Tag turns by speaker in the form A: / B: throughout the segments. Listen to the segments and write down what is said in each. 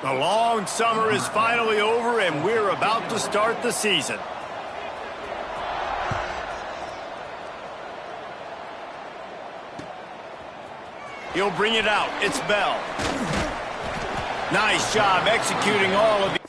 A: The long summer is finally over, and we're about to start the season. He'll bring it out. It's Bell. Nice job executing all of it.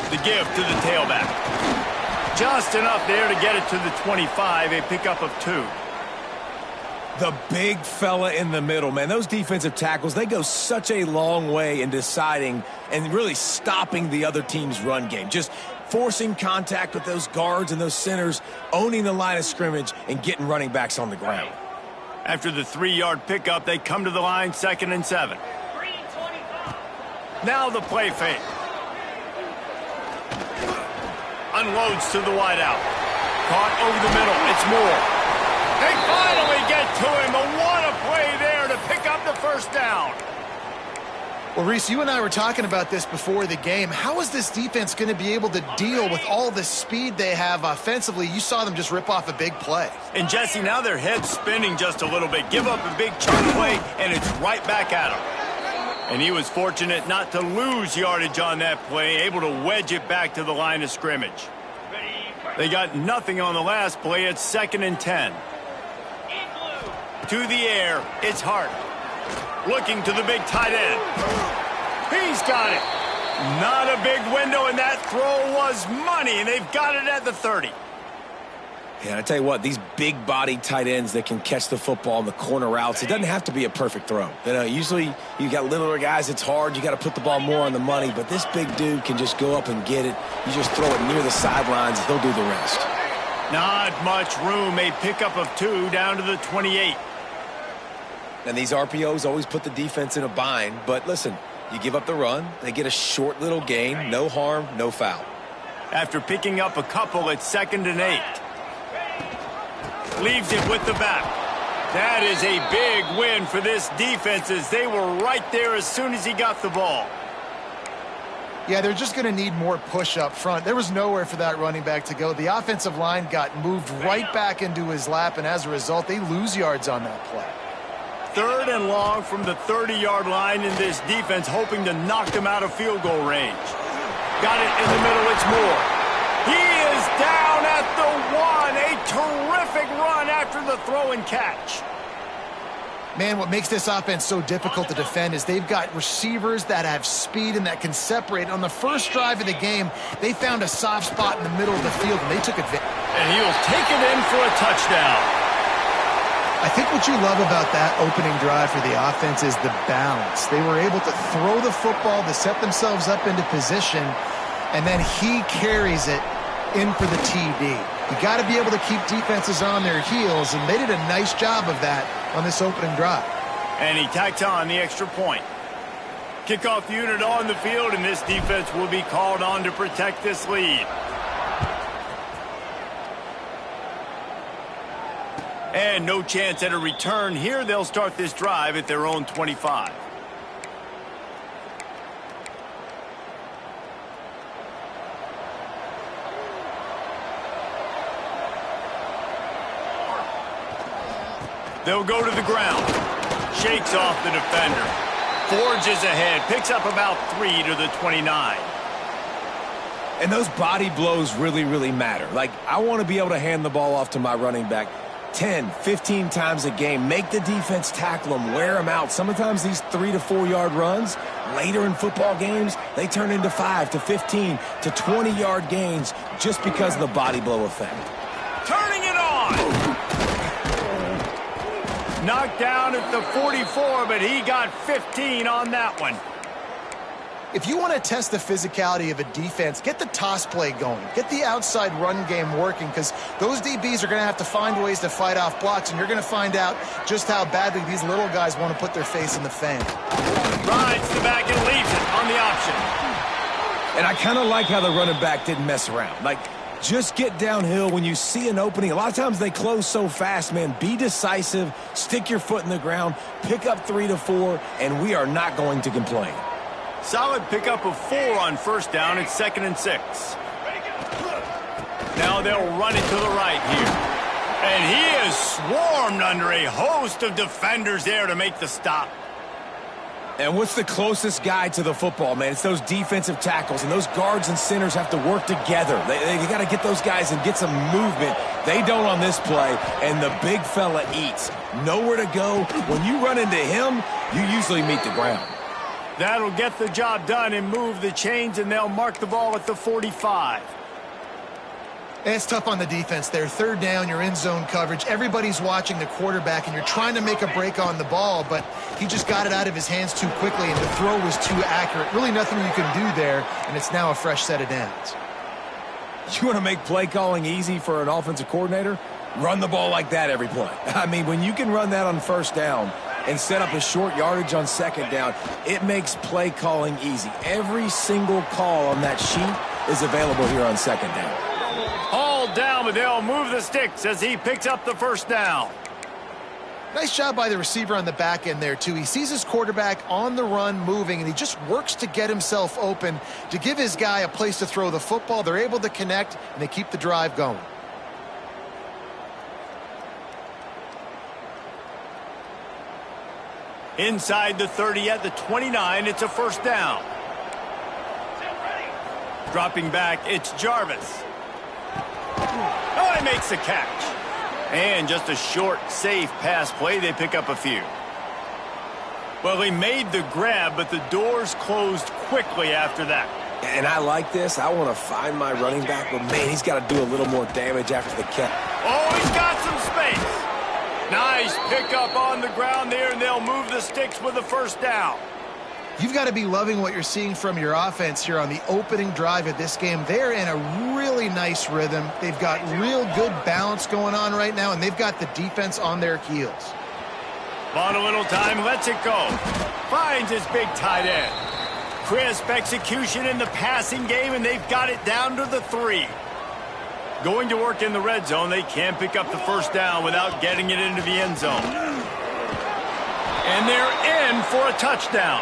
A: The give to the tailback. Just enough there to get it to the 25, a pickup of 2.
B: The big fella in the middle, man. Those defensive tackles, they go such a long way in deciding and really stopping the other team's run game. Just forcing contact with those guards and those centers, owning the line of scrimmage, and getting running backs on the ground.
A: After the 3-yard pickup, they come to the line, 2nd and 7. Now the play fake. Unloads to the wideout. Caught over the middle. It's Moore. They finally get to him, but what a play there to pick up the first down.
C: Well, Reese, you and I were talking about this before the game. How is this defense going to be able to deal with all the speed they have offensively? You saw them just rip off a big play.
A: And, Jesse, now their head's spinning just a little bit. Give up a big chunk play, and it's right back at him. And he was fortunate not to lose yardage on that play, able to wedge it back to the line of scrimmage. They got nothing on the last play. It's 2nd and 10. To the air, it's Hart. Looking to the big tight end. He's got it. Not a big window, and that throw was money, and they've got it at the 30.
B: Yeah, I tell you what, these big-bodied tight ends that can catch the football in the corner routes, it doesn't have to be a perfect throw. You know, usually you got littler guys, it's hard. You got to put the ball more on the money, but this big dude can just go up and get it. You just throw it near the sidelines, they'll do the rest.
A: Not much room. A pickup of 2 down to the 28.
B: And these RPOs always put the defense in a bind, but listen, you give up the run, they get a short little gain, no harm, no foul.
A: After picking up a couple, it's 2nd and 8. Leaves it with the back. That is a big win for this defense as they were right there as soon as he got the ball.
C: Yeah, they're just going to need more push up front. There was nowhere for that running back to go. The offensive line got moved right back into his lap, and as a result, they lose yards on that play.
A: 3rd and long from the 30-yard line in this defense, hoping to knock them out of field goal range. Got it in the middle, it's Moore. He is down at the 1. A terrific run after the throw and catch.
C: Man, what makes this offense so difficult to defend is they've got receivers that have speed and that can separate. On the first drive of the game, they found a soft spot in the middle of the field, and they took advantage.
A: And he'll take it in for a touchdown.
C: I think what you love about that opening drive for the offense is the balance. They were able to throw the football to set themselves up into position, and then he carries it in for the TD. You got to be able to keep defenses on their heels, and they did a nice job of that on this opening drive.
A: And he tacked on the extra point. Kickoff unit on the field, and this defense will be called on to protect this lead. And no chance at a return here. They'll start this drive at their own 25. They'll go to the ground. Shakes off the defender. Forges ahead. Picks up about 3 to the 29.
B: And those body blows really, really matter. Like, I want to be able to hand the ball off to my running back 10, 15 times a game. Make the defense tackle them, wear them out. Sometimes these 3 to 4 yard runs, later in football games, they turn into 5 to 15 to 20 yard gains just because of the body blow effect.
A: Turning it on. Knocked down at the 44, but he got 15 on that one.
C: If you want to test the physicality of a defense, get the toss play going. Get the outside run game working, because those DBs are going to have to find ways to fight off blocks, and you're going to find out just how badly these little guys want to put their face in the fan.
A: Rides the back and leaves it on the option.
B: And I kind of like how the running back didn't mess around. Like, just get downhill when you see an opening. A lot of times they close so fast, man. Be decisive, stick your foot in the ground, pick up 3 to 4, and we are not going to complain.
A: Solid pickup of 4 on first down. It's 2nd and 6. Now they'll run it to the right here. And he is swarmed under a host of defenders there to make the stop.
B: And what's the closest guy to the football, man? It's those defensive tackles, and those guards and centers have to work together. They got to get those guys and get some movement. They don't on this play, and the big fella eats. Nowhere to go. When you run into him, you usually meet the ground.
A: That'll get the job done and move the chains, and they'll mark the ball at the 45.
C: And it's tough on the defense there. 3rd down, you're in zone coverage. Everybody's watching the quarterback, and you're trying to make a break on the ball, but he just got it out of his hands too quickly, and the throw was too accurate. Really nothing you can do there, and it's now a fresh set of downs.
B: You want to make play calling easy for an offensive coordinator? Run the ball like that every play. I mean, when you can run that on first down and set up a short yardage on 2nd down, it makes play calling easy. Every single call on that sheet is available here on 2nd down.
A: All down, but they'll move the sticks as he picks up the first down.
C: Nice job by the receiver on the back end there, too. He sees his quarterback on the run moving, and he just works to get himself open to give his guy a place to throw the football. They're able to connect, and they keep the drive going.
A: Inside the 30 at the 29, it's a first down. Dropping back, it's Jarvis. Oh, he makes the catch. And just a short, safe pass play. They pick up a few. Well, he made the grab, but the doors closed quickly after that.
B: And I like this. I want to find my running back, but, man, he's got to do a little more damage after the catch.
A: Oh, he's got some space. Nice pickup on the ground there, and they'll move the sticks with the first down.
C: You've got to be loving what you're seeing from your offense here on the opening drive of this game. They're in a really nice rhythm. They've got real good balance going on right now, and they've got the defense on their heels.
A: On a little time, lets it go. Finds his big tight end. Crisp execution in the passing game, and they've got it down to the 3. Going to work in the red zone, they can't pick up the first down without getting it into the end zone. And they're in for a touchdown.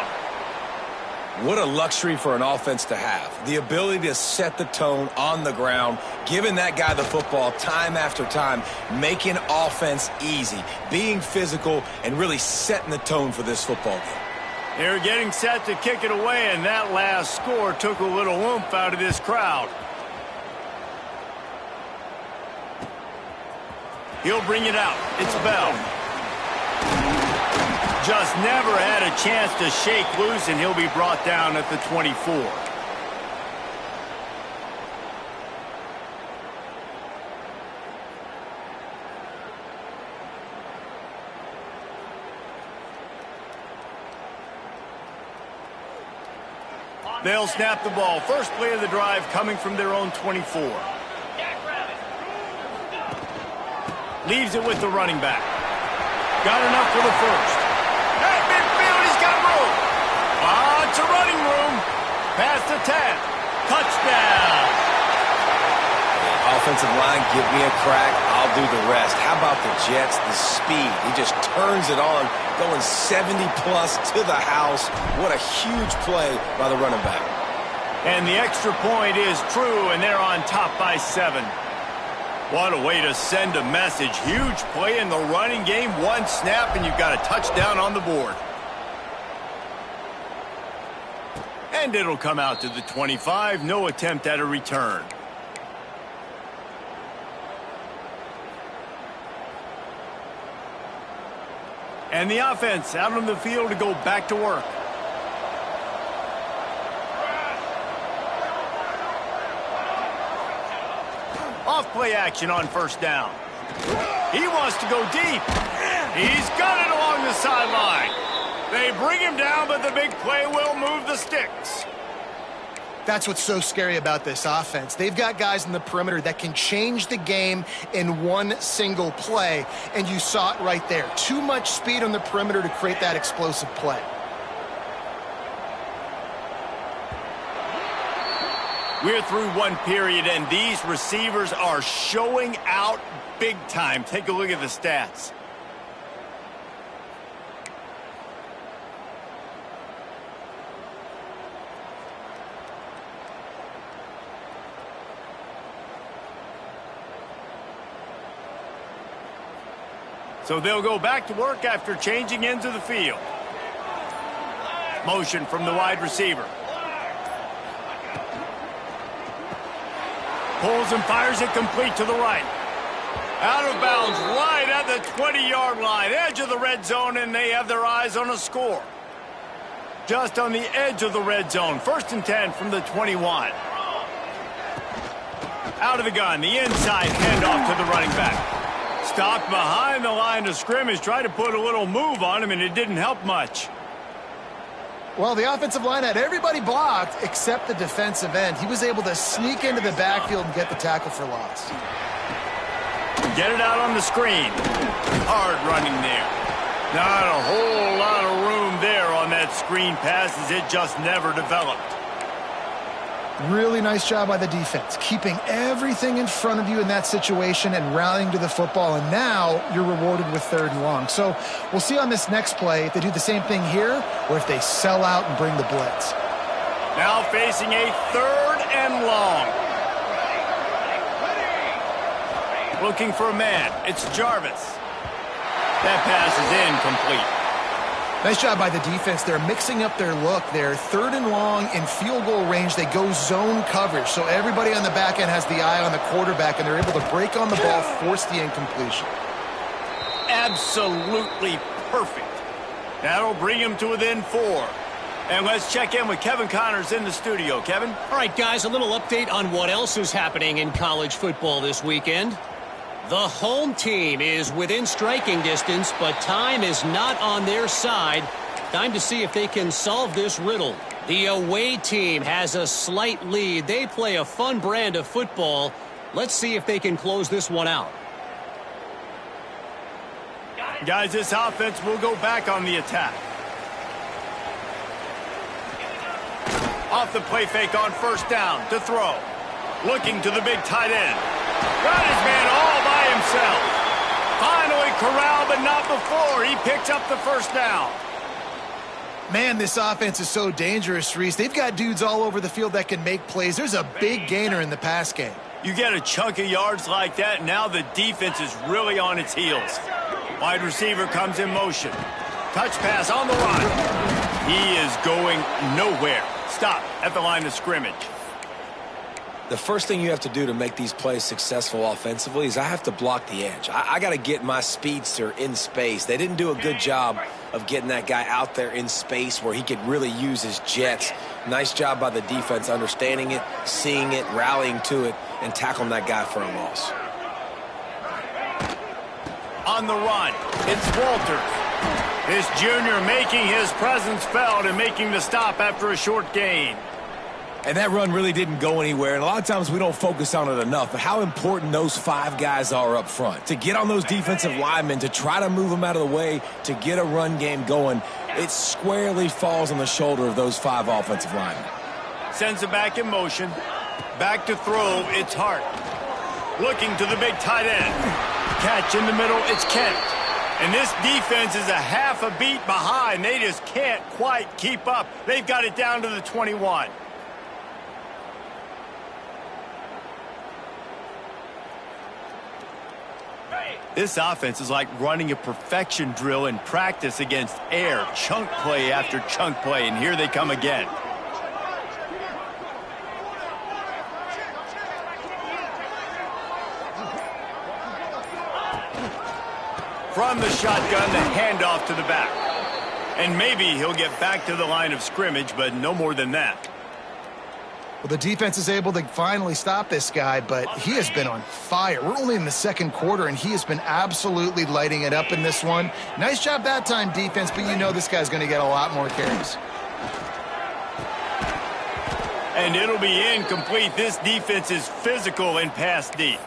B: What a luxury for an offense to have. The ability to set the tone on the ground, giving that guy the football time after time, making offense easy, being physical, and really setting the tone for this football game.
A: They're getting set to kick it away, and that last score took a little oomph out of this crowd. He'll bring it out. It's Bell. Just never had a chance to shake loose, and he'll be brought down at the 24. They'll snap the ball. First play of the drive coming from their own 24. Leaves it with the running back. Got enough for the first. At midfield, he's got room. It's a running room. Past the 10. Touchdown.
B: Offensive line, give me a crack. I'll do the rest. How about the Jets? The speed. He just turns it on, going 70-plus to the house. What a huge play by the running back.
A: And the extra point is true, and they're on top by 7. What a way to send a message. Huge play in the running game. One snap, and you've got a touchdown on the board. And it'll come out to the 25. No attempt at a return. And the offense out on the field to go back to work. Off play action on first down. He wants to go deep. He's got it along the sideline. They bring him down, but the big play will move the sticks.
C: That's what's so scary about this offense. They've got guys in the perimeter that can change the game in one single play, and you saw it right there. Too much speed on the perimeter to create that explosive play.
A: We're through one period, and these receivers are showing out big time. Take a look at the stats. So they'll go back to work after changing into the field. Motion from the wide receiver. Pulls and fires it complete to the right. Out of bounds right at the 20-yard line. Edge of the red zone, and they have their eyes on a score. Just on the edge of the red zone. 1st and 10 from the 21. Out of the gun. The inside handoff to the running back. Stopped behind the line of scrimmage, tried to put a little move on him, and it didn't help much.
C: Well, the offensive line had everybody blocked except the defensive end. He was able to sneak into the backfield and get the tackle for loss.
A: Get it out on the screen. Hard running there. Not a whole lot of room there on that screen pass as it just never developed.
C: Really nice job by the defense, keeping everything in front of you in that situation and rallying to the football, and now you're rewarded with 3rd and long. So we'll see on this next play if they do the same thing here or if they sell out and bring the blitz.
A: Now facing a 3rd and long. Looking for a man. It's Jarvis. That pass is incomplete.
C: Nice job by the defense. They're mixing up their look there. 3rd and long in field goal range. They go zone coverage. So everybody on the back end has the eye on the quarterback, and they're able to break on the ball, force the incompletion.
A: Absolutely perfect. That'll bring him to within 4. And let's check in with Kevin Connors in the studio. Kevin?
D: All right, guys, a little update on what else is happening in college football this weekend. The home team is within striking distance, but time is not on their side. Time to see if they can solve this riddle. The away team has a slight lead. They play a fun brand of football. Let's see if they can close this one out.
A: Guys, this offense will go back on the attack. Off the play fake on 1st down to throw. Looking to the big tight end. Got his man all by himself. Finally corralled, but not before. He picks up the 1st down.
C: Man, this offense is so dangerous, Reese. They've got dudes all over the field that can make plays. There's a big gainer in the pass game.
A: You get a chunk of yards like that, now the defense is really on its heels. Wide receiver comes in motion. Touch pass on the run. He is going nowhere. Stop at the line of scrimmage.
B: The first thing you have to do to make these plays successful offensively is I have to block the edge. I got to get my speedster in space. They didn't do a good job of getting that guy out there in space where he could really use his jets. Nice job by the defense understanding it, seeing it, rallying to it, and tackling that guy for a loss.
A: On the run, it's Walters. This junior making his presence felt and making the stop after a short gain.
B: And that run really didn't go anywhere, and a lot of times we don't focus on it enough, but how important those 5 guys are up front. To get on those defensive linemen, to try to move them out of the way, to get a run game going, it squarely falls on the shoulder of those 5 offensive linemen.
A: Sends it back in motion. Back to throw, it's Hart. Looking to the big tight end. Catch in the middle, it's Kent. And this defense is a half a beat behind. They just can't quite keep up. They've got it down to the 21. This offense is like running a perfection drill in practice against air. Chunk play after chunk play, and here they come again. From the shotgun, the handoff to the back. And maybe he'll get back to the line of scrimmage, but no more than that.
C: Well, the defense is able to finally stop this guy, but he has been on fire. We're only in the second quarter, and he has been absolutely lighting it up in this one. Nice job that time, defense, but you know this guy's going to get a lot more carries.
A: And it'll be incomplete. This defense is physical in pass deep.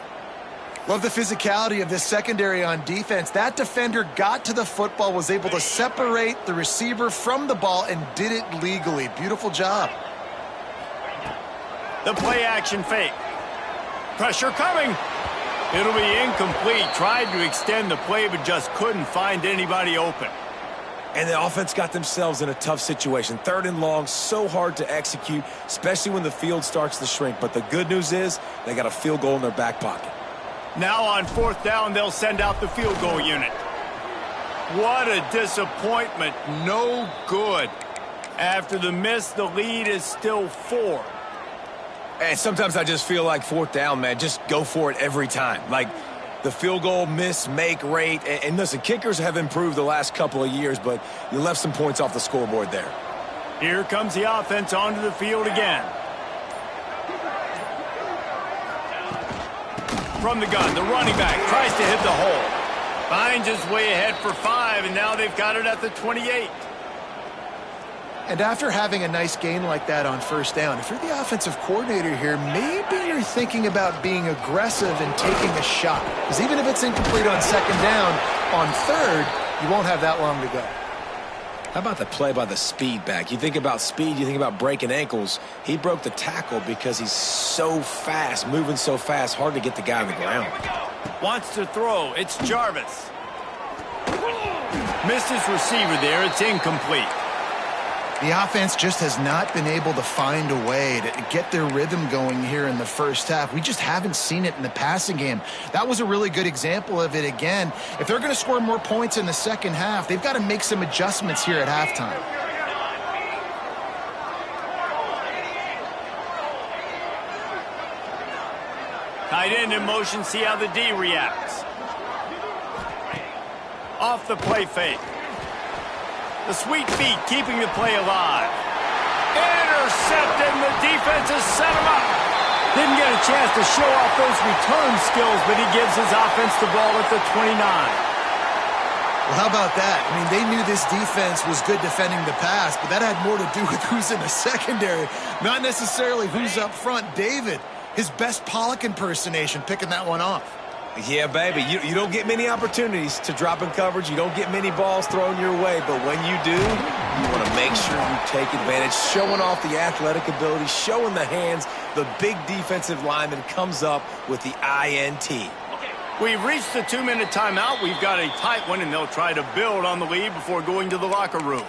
C: Love the physicality of this secondary on defense. That defender got to the football, was able to separate the receiver from the ball, and did it legally. Beautiful job.
A: The play action fake. Pressure coming. It'll be incomplete. Tried to extend the play, but just couldn't find anybody open.
B: And the offense got themselves in a tough situation. 3rd and long, so hard to execute, especially when the field starts to shrink. But the good news is they got a field goal in their back pocket.
A: Now on 4th down, they'll send out the field goal unit. What a disappointment. No good. After the miss, the lead is still 4.
B: And sometimes I just feel like 4th down, man, just go for it every time. Like the field goal miss-make rate. And listen, kickers have improved the last couple of years, but you left some points off the scoreboard there.
A: Here comes the offense onto the field again. From the gun, the running back tries to hit the hole. Finds his way ahead for 5, and now they've got it at the 28.
C: And after having a nice gain like that on 1st down, if you're the offensive coordinator here, maybe you're thinking about being aggressive and taking a shot. Because even if it's incomplete on 2nd down, on 3rd, you won't have that long to go.
B: How about the play by the speed back? You think about speed, you think about breaking ankles. He broke the tackle because he's so fast, moving so fast, hard to get the guy on the ground.
A: Wants to throw. It's Jarvis. Missed his receiver there. It's incomplete.
C: The offense just has not been able to find a way to get their rhythm going here in the first half. We just haven't seen it in the passing game. That was a really good example of it again. If they're going to score more points in the second half, they've got to make some adjustments here at halftime.
A: Tight end in motion, see how the D reacts. Off the play fake. The sweet feet keeping the play alive. Intercepted, and the defense has set him up. Didn't get a chance to show off those return skills, but he gives his offense the ball at the 29.
C: Well, how about that? I mean, they knew this defense was good defending the pass, but that had more to do with who's in the secondary, not necessarily who's up front. David, his best Pollock impersonation, picking that one off.
B: Yeah, baby, you don't get many opportunities to drop in coverage. You don't get many balls thrown your way, but when you do, you want to make sure you take advantage, showing off the athletic ability, showing the hands. The big defensive lineman comes up with the INT.
A: We've reached the 2-minute timeout. We've got a tight one, and they'll try to build on the lead before going to the locker room.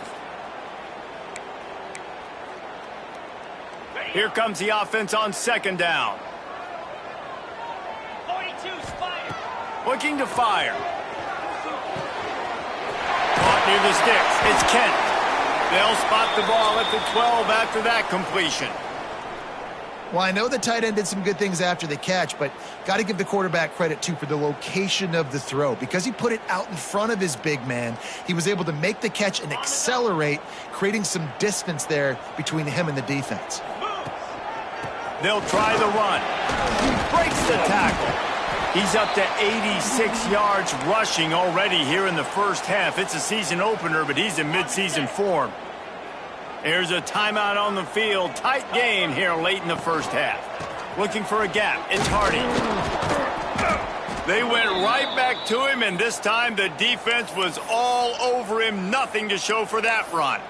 A: Here comes the offense on 2nd down. Looking to fire. Caught near the sticks. It's Kent. They'll spot the ball at the 12 after that completion.
C: Well, I know the tight end did some good things after the catch, but got to give the quarterback credit, too, for the location of the throw. Because he put it out in front of his big man, he was able to make the catch and accelerate, creating some distance there between him and the defense.
A: They'll try the run. He breaks the tackle. He's up to 86 yards rushing already here in the first half. It's a season opener, but he's in midseason form. There's a timeout on the field. Tight game here late in the first half. Looking for a gap. It's Hardy. They went right back to him, and this time the defense was all over him. Nothing to show for that run.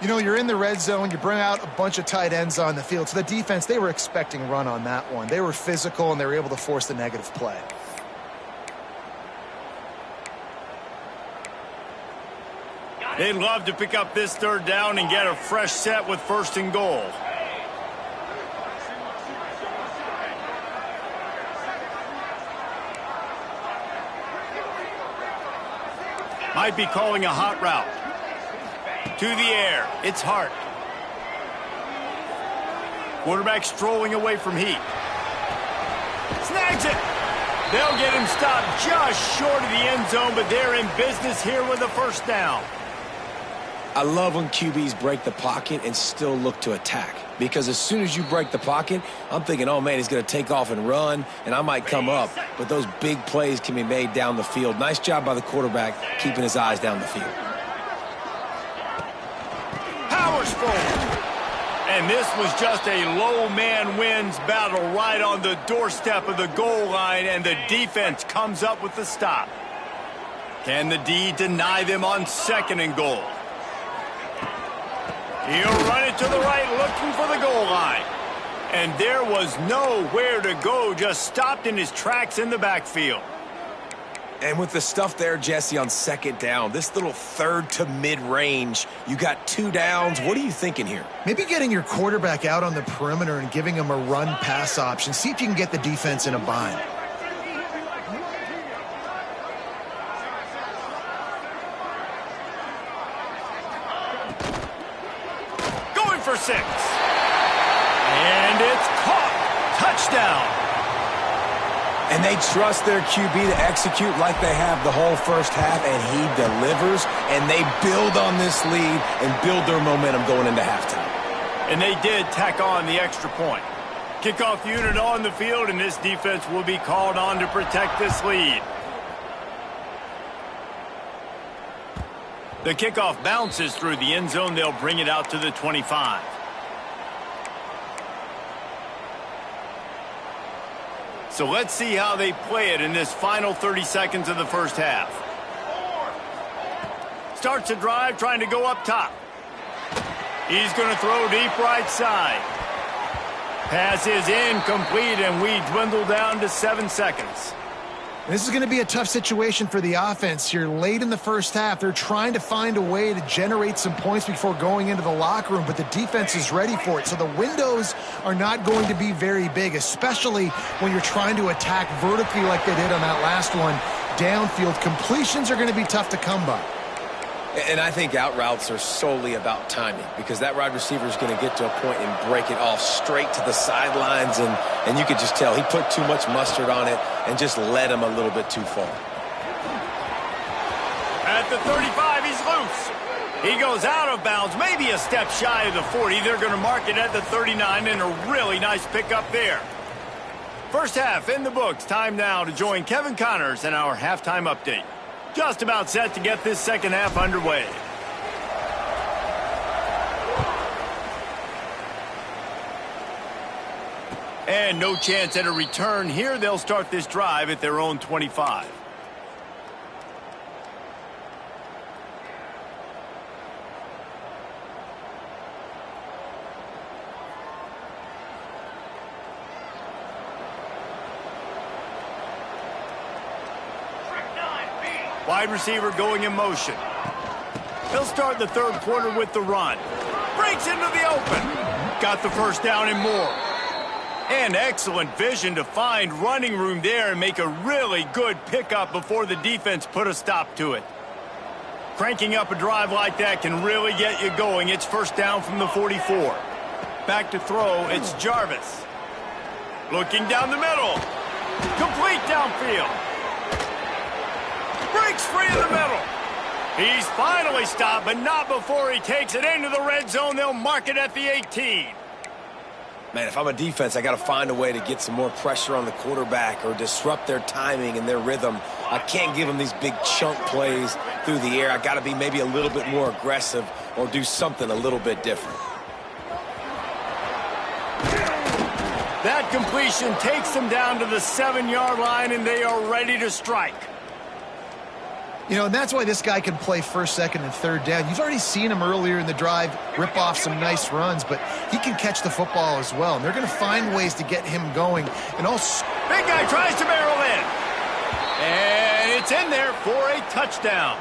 C: You know, you're in the red zone, you bring out a bunch of tight ends on the field. So the defense, they were expecting run on that one. They were physical, and they were able to force the negative play.
A: They'd love to pick up this 3rd down and get a fresh set with 1st and goal. Might be calling a hot route. To the air. It's Hart. Quarterback strolling away from Heat. Snags it. They'll get him stopped just short of the end zone, but they're in business here with a 1st down.
B: I love when QBs break the pocket and still look to attack. because as soon as you break the pocket, I'm thinking, oh, man, he's going to take off and run, and I might come up. But those big plays can be made down the field. Nice job by the quarterback keeping his eyes down the field.
A: Powers forward. And this was just a low man wins battle right on the doorstep of the goal line, and the defense comes up with the stop. Can the D deny them on 2nd and goal? He'll run it to the right, looking for the goal line. And there was nowhere to go, just stopped in his tracks in the backfield.
B: And with the stuff there, Jesse, on 2nd down, this little 3rd to mid-range, you got 2 downs. What are you thinking here?
C: Maybe getting your quarterback out on the perimeter and giving him a run-pass option. See if you can get the defense in a bind.
A: Going for 6. And it's caught. Touchdown.
B: And they trust their QB to execute like they have the whole first half, and he delivers, and they build on this lead and build their momentum going into halftime.
A: And they did tack on the extra point. Kickoff unit on the field, and this defense will be called on to protect this lead. The kickoff bounces through the end zone. They'll bring it out to the 25. So let's see how they play it in this final 30 seconds of the first half. Starts a drive, trying to go up top. He's going to throw deep right side. Pass is incomplete, and we dwindle down to 7 seconds.
C: This is going to be a tough situation for the offense here. Late in the first half, they're trying to find a way to generate some points before going into the locker room, but the defense is ready for it. So the windows are not going to be very big, especially when you're trying to attack vertically like they did on that last one. Downfield completions are going to be tough to come by.
B: And I think out routes are solely about timing, because that wide receiver is going to get to a point and break it off straight to the sidelines, and you could just tell he put too much mustard on it and just led him a little bit too far.
A: At the 35, he's loose. He goes out of bounds, maybe a step shy of the 40. They're going to mark it at the 39, and a really nice pickup there. First half in the books. Time now to join Kevin Connors in our halftime update. Just about set to get this second half underway. And no chance at a return here. They'll start this drive at their own 25. Wide receiver going in motion. He'll start the third quarter with the run. Breaks into the open. Got the first down and more. And excellent vision to find running room there and make a really good pickup before the defense put a stop to it. Cranking up a drive like that can really get you going. It's first down from the 44. Back to throw, it's Jarvis. Looking down the middle. Complete downfield. Breaks free in the middle. He's finally stopped, but not before he takes it into the red zone. They'll mark it at the 18.
B: Man, if I'm a defense, I got to find a way to get some more pressure on the quarterback or disrupt their timing and their rhythm. I can't give them these big chunk plays through the air. I got to be maybe a little bit more aggressive or do something a little bit different.
A: That completion takes them down to the 7-yard line, and they are ready to strike.
C: You know, and that's why this guy can play first, second, and third down. You've already seen him earlier in the drive rip off some nice runs, but he can catch the football as well. And they're going to find ways to get him going. And also,
A: big guy tries to barrel in. And it's in there for a touchdown.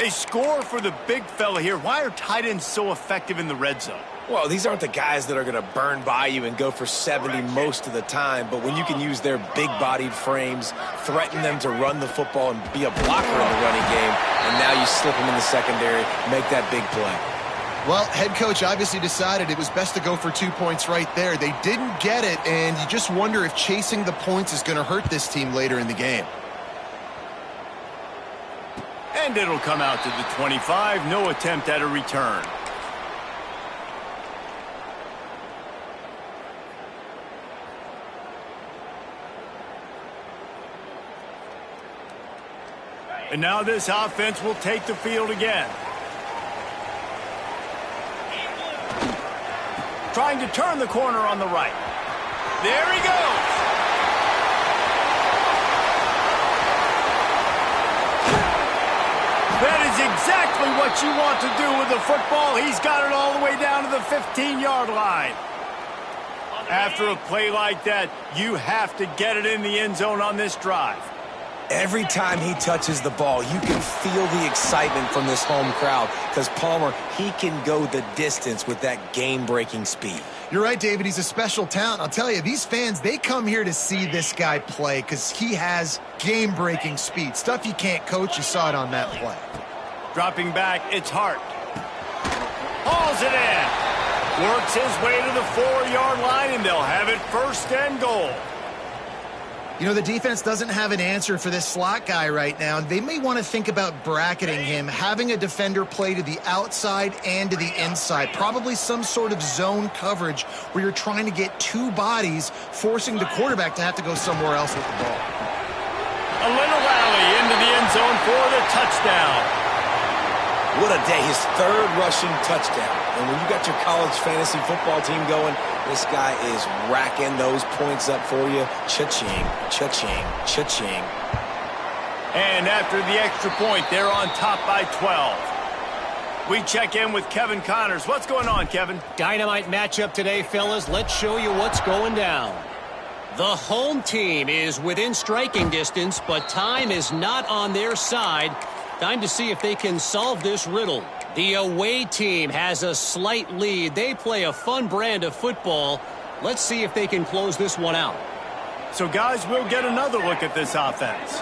A: A score for the big fella here. Why are tight ends so effective in the red zone?
B: Well, these aren't the guys that are going to burn by you and go for 70 most of the time, but when you can use their big-bodied frames, threaten them to run the football and be a blocker in the running game, and now you slip them in the secondary, make that big play.
C: Well, head coach obviously decided it was best to go for 2 points right there. They didn't get it, and you just wonder if chasing the points is going to hurt this team later in the game.
A: And it'll come out to the 25. No attempt at a return. And now this offense will take the field again. Trying to turn the corner on the right. There he goes. That is exactly what you want to do with the football. He's got it all the way down to the 15-yard line. After a play like that, you have to get it in the end zone on this drive.
B: Every time he touches the ball, you can feel the excitement from this home crowd because Palmer, he can go the distance with that game-breaking speed.
C: You're right, David. He's a special talent. I'll tell you, these fans, they come here to see this guy play because he has game-breaking speed. Stuff you can't coach. You saw it on that play.
A: Dropping back, it's Hart. Hauls it in. Works his way to the 4-yard line, and they'll have it first and goal.
C: You know, the defense doesn't have an answer for this slot guy right now. They may want to think about bracketing him, having a defender play to the outside and to the inside. Probably some sort of zone coverage where you're trying to get two bodies, forcing the quarterback to have to go somewhere else with the ball.
A: A little rally into the end zone for the touchdown.
B: What a day, his third rushing touchdown. And when you got your college fantasy football team going, this guy is racking those points up for you. Cha-ching, cha-ching, cha-ching.
A: And after the extra point, they're on top by 12. We check in with Kevin Connors. What's going on, Kevin?
D: Dynamite matchup today, fellas. Let's show you what's going down. The home team is within striking distance, but time is not on their side. Time to see if they can solve this riddle. The away team has a slight lead. They play a fun brand of football. Let's see if they can close this one out.
A: So, guys, we'll get another look at this offense.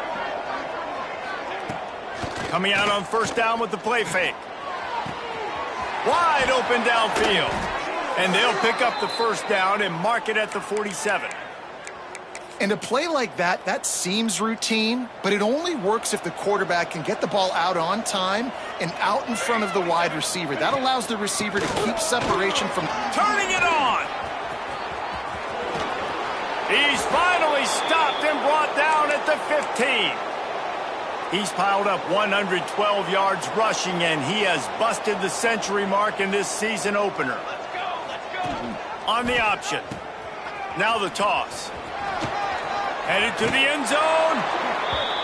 A: Coming out on first down with the play fake. Wide open downfield. And they'll pick up the first down and mark it at the 47.
C: And a play like that, that seems routine, but it only works if the quarterback can get the ball out on time and out in front of the wide receiver. That allows the receiver to keep separation from...
A: Turning it on! He's finally stopped and brought down at the 15. He's piled up 112 yards rushing, and he has busted the century mark in this season opener. Let's go! On the option. Now the toss. Headed to the end zone.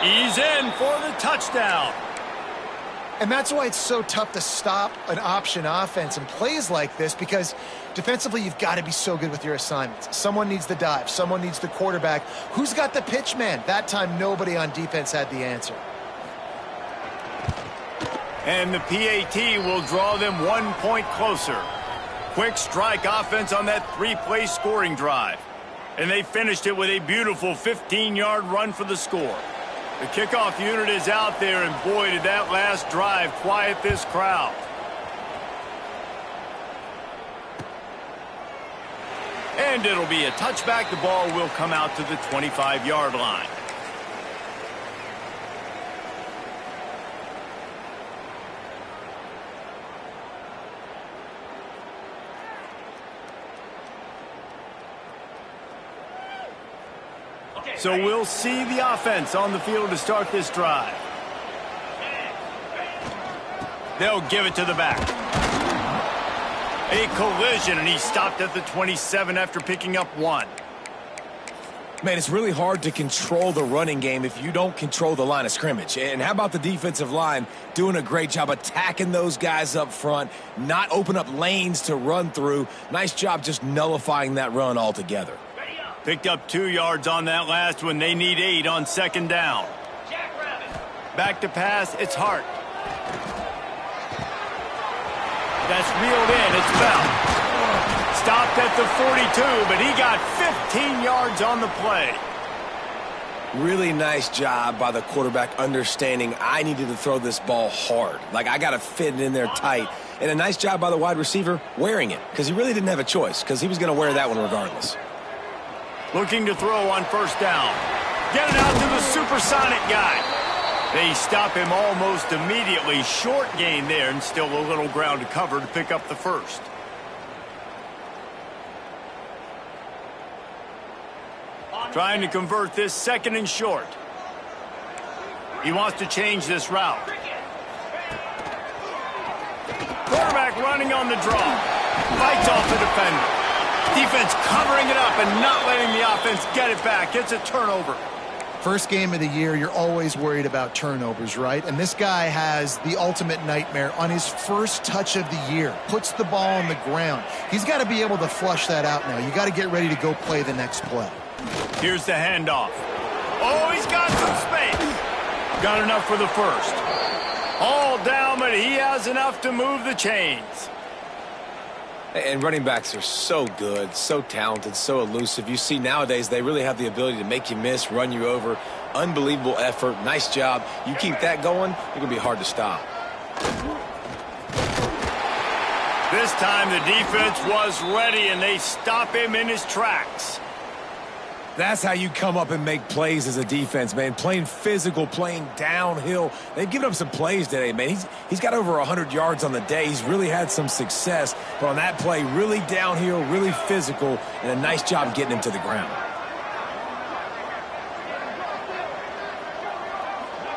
A: He's in for the touchdown.
C: And that's why it's so tough to stop an option offense and plays like this, because defensively you've got to be so good with your assignments. Someone needs the dive. Someone needs the quarterback. Who's got the pitch man? That time nobody on defense had the answer.
A: And the PAT will draw them 1 point closer. Quick strike offense on that three-play scoring drive. And they finished it with a beautiful 15-yard run for the score. The kickoff unit is out there, and boy, did that last drive quiet this crowd. And it'll be a touchback. The ball will come out to the 25-yard line. So we'll see the offense on the field to start this drive. They'll give it to the back. A collision, and he stopped at the 27 after picking up 1.
B: Man, it's really hard to control the running game if you don't control the line of scrimmage. And how about the defensive line doing a great job attacking those guys up front, not open up lanes to run through. Nice job just nullifying that run altogether.
A: Picked up 2 yards on that last one. They need 8 on second down. Back to pass, it's Hart. That's reeled in, it's Bell. Stopped at the 42, but he got 15 yards on the play.
B: Really nice job by the quarterback understanding I needed to throw this ball hard. Like, I got to fit it in there tight. And a nice job by the wide receiver wearing it, because he really didn't have a choice, because he was going to wear that one regardless.
A: Looking to throw on first down. Get it out to the supersonic guy. They stop him almost immediately. Short gain there, and still a little ground to cover to pick up the first. Trying to convert this second and short. He wants to change this route. Quarterback running on the draw. Fights off the defender. Defense covering it up and not letting the offense get it back. It's a turnover.
C: First game of the year, you're always worried about turnovers, right? And this guy has the ultimate nightmare on his first touch of the year. Puts the ball on the ground. He's got to be able to flush that out now. You got to get ready to go play the next play.
A: Here's the handoff. Oh, he's got some space. Got enough for the first. All down, but he has enough to move the chains.
B: And running backs are so good, so talented, so elusive. You see nowadays they really have the ability to make you miss, run you over. Unbelievable effort. Nice job. You keep that going, you're going to be hard to stop.
A: This time the defense was ready, and they stop him in his tracks.
B: That's how you come up and make plays as a defense, man. Playing physical, playing downhill. They've given up some plays today, man. He's got over 100 yards on the day. He's really had some success. But on that play, really downhill, really physical, and a nice job getting him to the ground.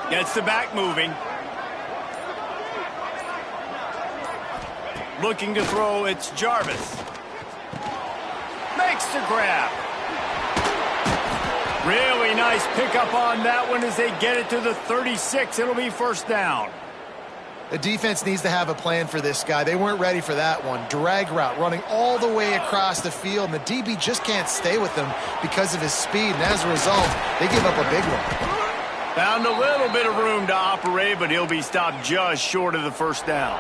A: Gets the back moving. Looking to throw, it's Jarvis. Makes the grab. Really nice pickup on that one as they get it to the 36. It'll be first down.
C: The defense needs to have a plan for this guy. They weren't ready for that one. Drag route running all the way across the field, and the DB just can't stay with him because of his speed, and as a result, they give up a big one.
A: Found a little bit of room to operate, but he'll be stopped just short of the first down.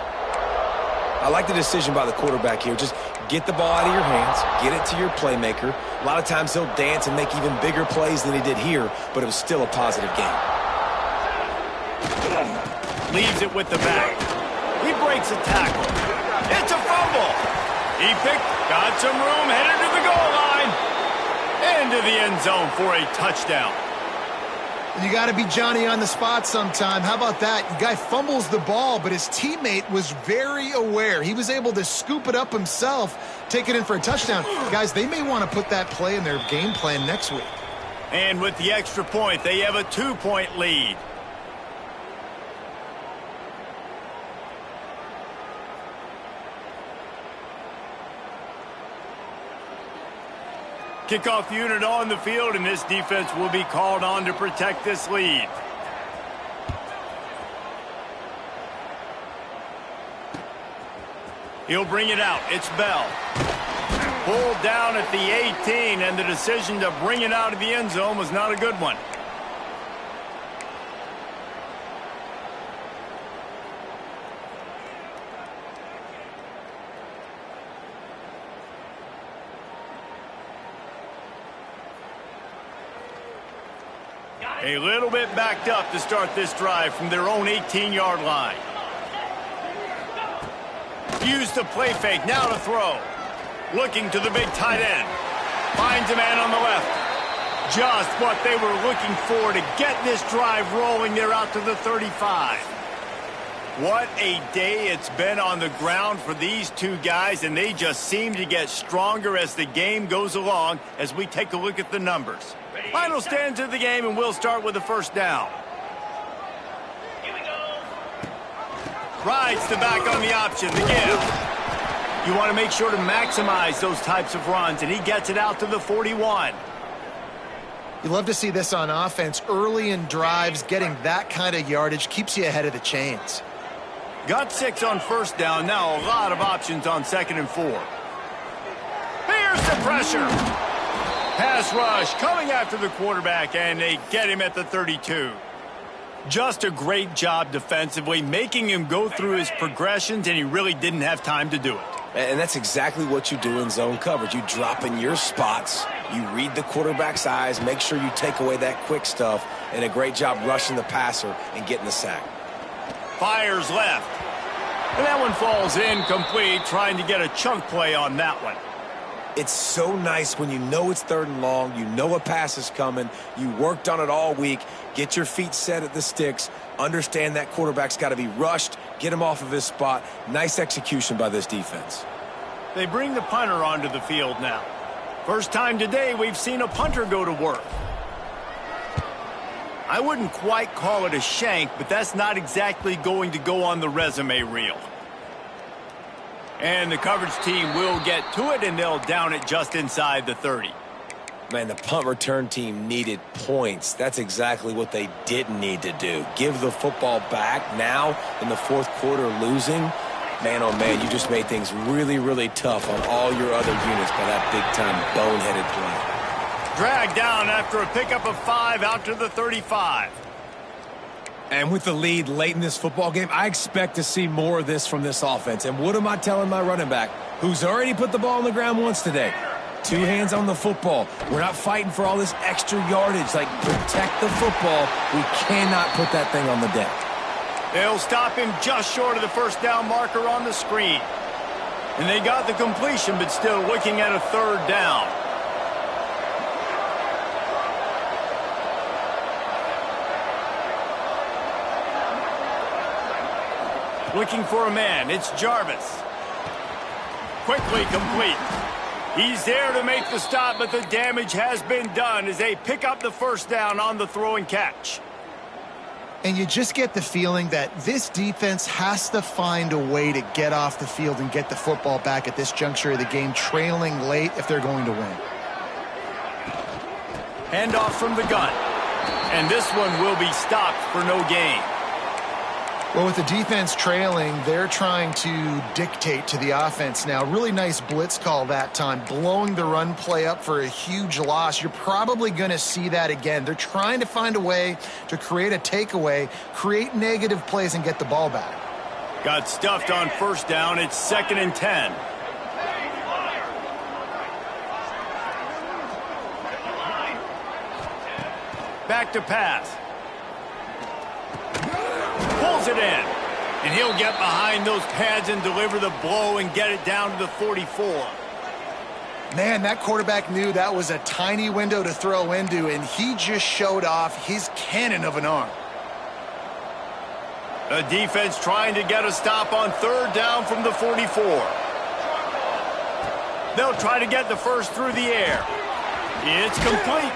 B: I like the decision by the quarterback here. Just get the ball out of your hands, get it to your playmaker. A lot of times he'll dance and make even bigger plays than he did here, but it was still a positive game.
A: Leaves it with the back. He breaks a tackle. It's a fumble. He got some room, headed to the goal line. Into the end zone for a touchdown.
C: You got to be Johnny on the spot sometime. How about that? The guy fumbles the ball, but his teammate was very aware. He was able to scoop it up himself, take it in for a touchdown. Guys, they may want to put that play in their game plan next week.
A: And with the extra point, they have a 2-point lead. Kickoff unit on the field, and this defense will be called on to protect this lead. He'll bring it out. It's Bell. Pulled down at the 18, and the decision to bring it out of the end zone was not a good one. A little bit backed up to start this drive from their own 18-yard line. Used the play fake, now to throw. Looking to the big tight end. Finds a man on the left. Just what they were looking for to get this drive rolling. They're out to the 35. What a day it's been on the ground for these two guys, and they just seem to get stronger as the game goes along as we take a look at the numbers. Final stands of the game, and we'll start with the first down.
E: Here we go.
A: Rides the back on the option, the give. You want to make sure to maximize those types of runs, and he gets it out to the 41.
C: You love to see this on offense. Early in drives, getting that kind of yardage keeps you ahead of the chains.
A: Got 6 on first down. Now a lot of options on 2nd and 4. Here's the pressure. Pass rush coming after the quarterback, and they get him at the 32. Just a great job defensively, making him go through his progressions, and he really didn't have time to do it.
B: And that's exactly what you do in zone coverage. You drop in your spots, you read the quarterback's eyes, make sure you take away that quick stuff, and a great job rushing the passer and getting the sack.
A: Fires left. And that one falls incomplete, trying to get a chunk play on that one.
B: It's so nice when you know it's 3rd and long, you know a pass is coming, you worked on it all week, get your feet set at the sticks, understand that quarterback's got to be rushed, get him off of his spot. Nice execution by this defense.
A: They bring the punter onto the field now. First time today we've seen a punter go to work. I wouldn't quite call it a shank, but that's not exactly going to go on the resume reel. And the coverage team will get to it, and they'll down it just inside the 30.
B: Man, the punt return team needed points. That's exactly what they didn't need to do. Give the football back now in the fourth quarter losing. Man, oh man, you just made things really, really tough on all your other units by that big-time boneheaded play.
A: Dragged down after a pickup of 5 out to the 35.
B: And with the lead late in this football game, I expect to see more of this from this offense. And what am I telling my running back, who's already put the ball on the ground once today? 2 hands on the football. We're not fighting for all this extra yardage. Like, protect the football. We cannot put that thing on the deck.
A: They'll stop him just short of the first down marker on the screen. And they got the completion, but still looking at a 3rd down. Looking for a man. It's Jarvis. Quickly complete. He's there to make the stop, but the damage has been done as they pick up the first down on the throw and catch.
C: And you just get the feeling that this defense has to find a way to get off the field and get the football back at this juncture of the game, trailing late if they're going to win.
A: Handoff from the gun. And this one will be stopped for no gain.
C: Well, with the defense trailing, they're trying to dictate to the offense now. Really nice blitz call that time, blowing the run play up for a huge loss. You're probably going to see that again. They're trying to find a way to create a takeaway, create negative plays, and get the ball back.
A: Got stuffed on first down. It's 2nd and 10. Back to pass. Pulls it in. And he'll get behind those pads and deliver the blow and get it down to the 44.
C: Man, that quarterback knew that was a tiny window to throw into, and he just showed off his cannon of an arm.
A: The defense trying to get a stop on 3rd down from the 44. They'll try to get the first through the air. It's complete.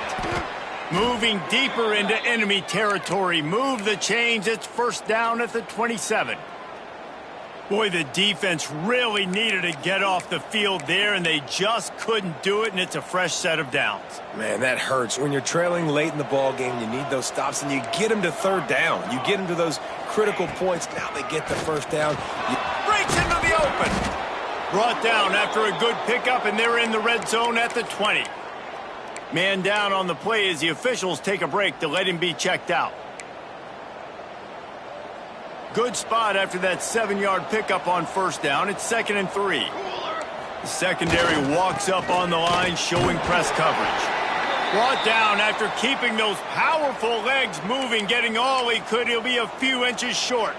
A: Moving deeper into enemy territory. Move the chains. It's first down at the 27. Boy, the defense really needed to get off the field there, and they just couldn't do it, and it's a fresh set of downs.
B: Man, that hurts. When you're trailing late in the ball game, you need those stops, and you get them to 3rd down. You get them to those critical points. Now they get the first down.
A: Breaks into the open. Brought down after a good pickup, and they're in the red zone at the 20. Man down on the play as the officials take a break to let him be checked out. Good spot after that 7-yard pickup on first down. It's 2nd and 3. The secondary walks up on the line, showing press coverage. Brought down after keeping those powerful legs moving, getting all he could. He'll be a few inches short.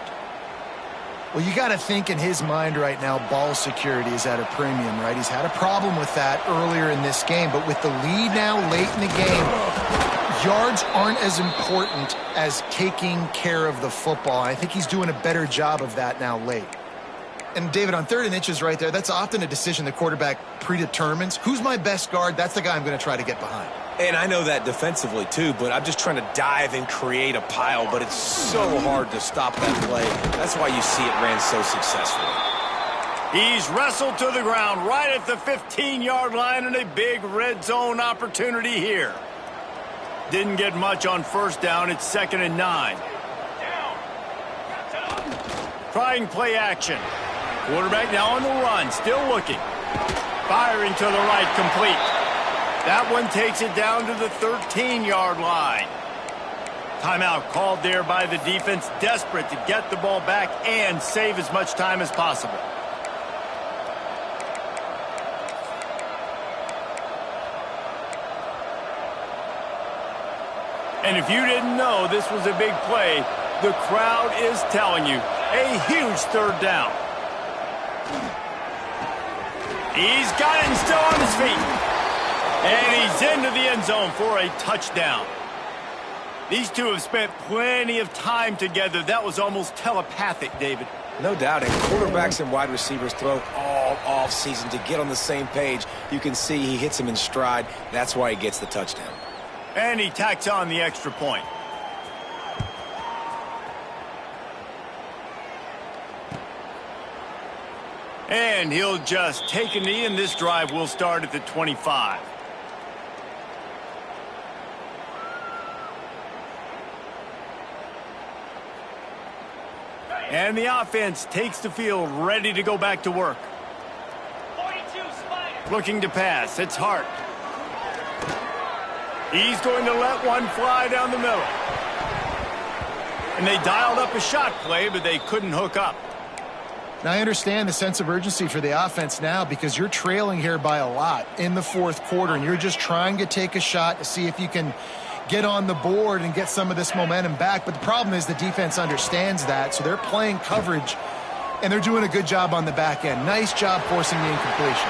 C: Well, you got to think in his mind right now, ball security is at a premium, right? He's had a problem with that earlier in this game, but with the lead now late in the game, yards aren't as important as taking care of the football. I think he's doing a better job of that now late. And, David, on 3rd and inches right there, that's often a decision the quarterback predetermines. Who's my best guard? That's the guy I'm going to try to get behind.
B: And I know that defensively, too, but I'm just trying to dive and create a pile, but it's so hard to stop that play. That's why you see it ran so successfully.
A: He's wrestled to the ground right at the 15-yard line, and a big red zone opportunity here. Didn't get much on first down. It's 2nd and 9. Trying play action. Quarterback now on the run, still looking. Firing to the right, complete. That one takes it down to the 13-yard line. Timeout called there by the defense, desperate to get the ball back and save as much time as possible. And if you didn't know this was a big play, the crowd is telling you, a huge 3rd down. He's got it and still on his feet. And he's into the end zone for a touchdown. These two have spent plenty of time together. That was almost telepathic, David.
B: No doubt, and quarterbacks and wide receivers throw all offseason to get on the same page. You can see he hits him in stride. That's why he gets the touchdown.
A: And he tacks on the extra point. And he'll just take a knee, and this drive will start at the 25. And the offense takes the field, ready to go back to work.
E: 42 Spider.
A: Looking to pass. It's Hart. He's going to let one fly down the middle. And they dialed up a shot play, but they couldn't hook up.
C: Now, I understand the sense of urgency for the offense now because you're trailing here by a lot in the fourth quarter, and you're just trying to take a shot to see if you can get on the board and get some of this momentum back. But the problem is the defense understands that, so they're playing coverage, and they're doing a good job on the back end. Nice job forcing the incompletion.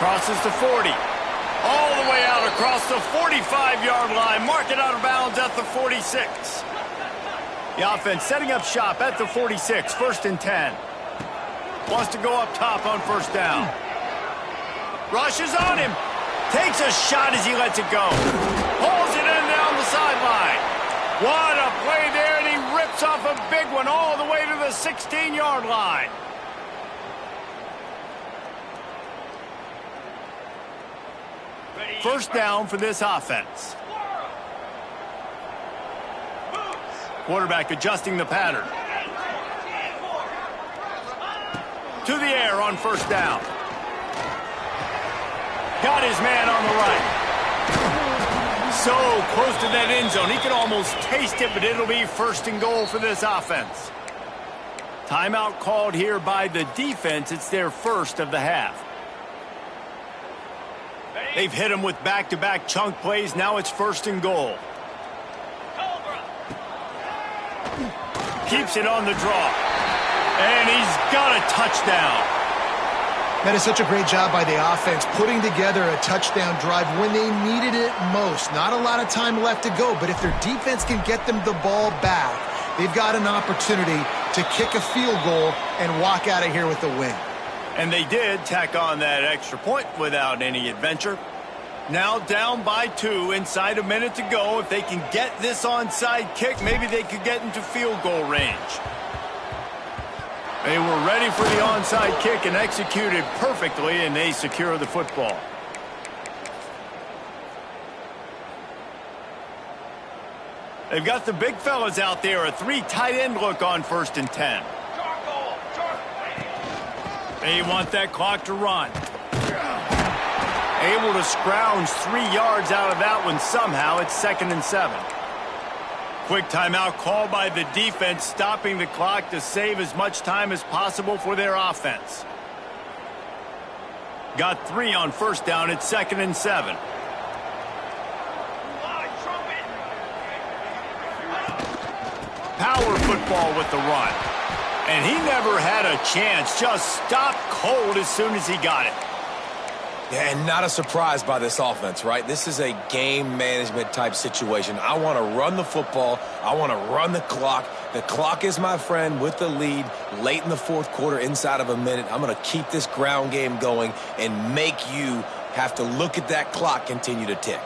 A: Crosses the 40. All the way out across the 45-yard line. Mark it out of bounds at the 46. The offense setting up shop at the 46. 1st and 10. Wants to go up top on 1st down. Rushes on him. Takes a shot as he lets it go. Pulls it in down the sideline. What a play there, and he rips off a big one all the way to the 16-yard line. First down for this offense. Quarterback adjusting the pattern. To the air on 1st down. Got his man on the right. So close to that end zone. He can almost taste it, but it'll be 1st and goal for this offense. Timeout called here by the defense. It's their first of the half. They've hit him with back-to-back chunk plays. Now it's 1st and goal. Keeps it on the draw. And he's got a touchdown.
C: That is such a great job by the offense, putting together a touchdown drive when they needed it most. Not a lot of time left to go, but if their defense can get them the ball back, they've got an opportunity to kick a field goal and walk out of here with a win.
A: And they did tack on that extra point without any adventure. Now down by 2, inside a minute to go. If they can get this onside kick, maybe they could get into field goal range. They were ready for the onside kick and executed perfectly, and they secure the football. They've got the big fellas out there, a 3 tight end look on 1st and 10. They want that clock to run. Able to scrounge 3 yards out of that one somehow. It's 2nd and 7. Quick timeout called by the defense, stopping the clock to save as much time as possible for their offense. Got 3 on 1st down. It's 2nd and 7. Power football with the run. And he never had a chance. Just stopped cold as soon as he got it.
B: Yeah, and not a surprise by this offense, right? This is a game management type situation. I want to run the football. I want to run the clock. The clock is my friend with the lead late in the fourth quarter, inside of a minute. I'm going to keep this ground game going and make you have to look at that clock continue to tick.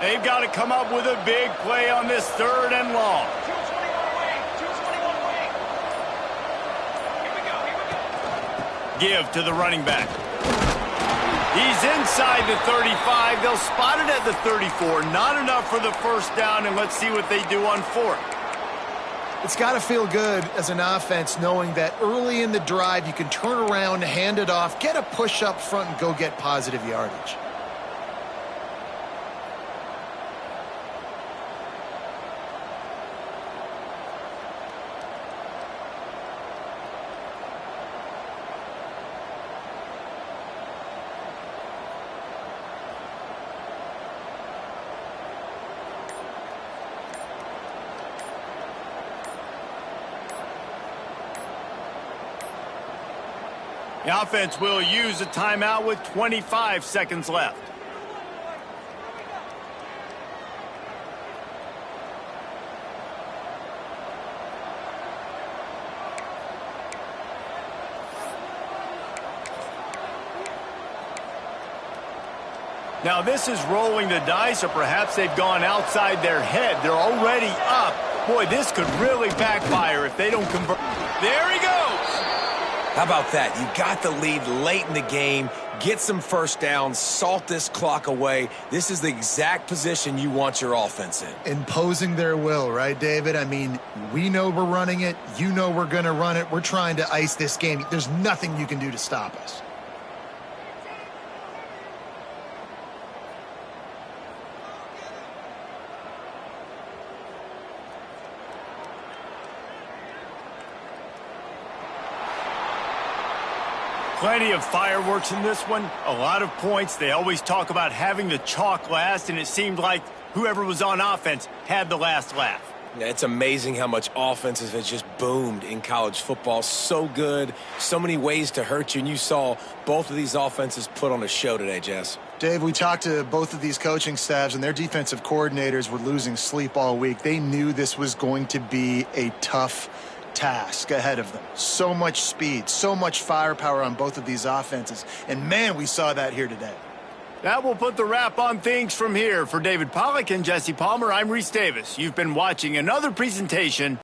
A: They've got to come up with a big play on this 3rd and long. Give to the running back. He's inside the 35. They'll spot it at the 34. Not enough for the 1st down, and let's see what they do on 4th.
C: It's got to feel good as an offense knowing that early in the drive you can turn around, hand it off, get a push up front, and go get positive yardage.
A: The offense will use a timeout with 25 seconds left. Now, this is rolling the dice, or perhaps they've gone outside their head. They're already up. Boy, this could really backfire if they don't convert. There he goes.
B: How about that? You got the lead late in the game. Get some first downs. Salt this clock away. This is the exact position you want your offense in.
C: Imposing their will, right, David? I mean, we know we're running it. You know we're going to run it. We're trying to ice this game. There's nothing you can do to stop us.
A: Plenty of fireworks in this one, a lot of points. They always talk about having the chalk last, and it seemed like whoever was on offense had the last laugh.
B: Yeah, it's amazing how much offenses have just boomed in college football. So good, so many ways to hurt you, and you saw both of these offenses put on a show today, Jess.
C: Dave, we talked to both of these coaching staffs, and their defensive coordinators were losing sleep all week. They knew this was going to be a tough task ahead of them. So much speed, so much firepower on both of these offenses. And, man, we saw that here today.
A: That will put the wrap on things from here. For David Pollack and Jesse Palmer, I'm Reese Davis. You've been watching another presentation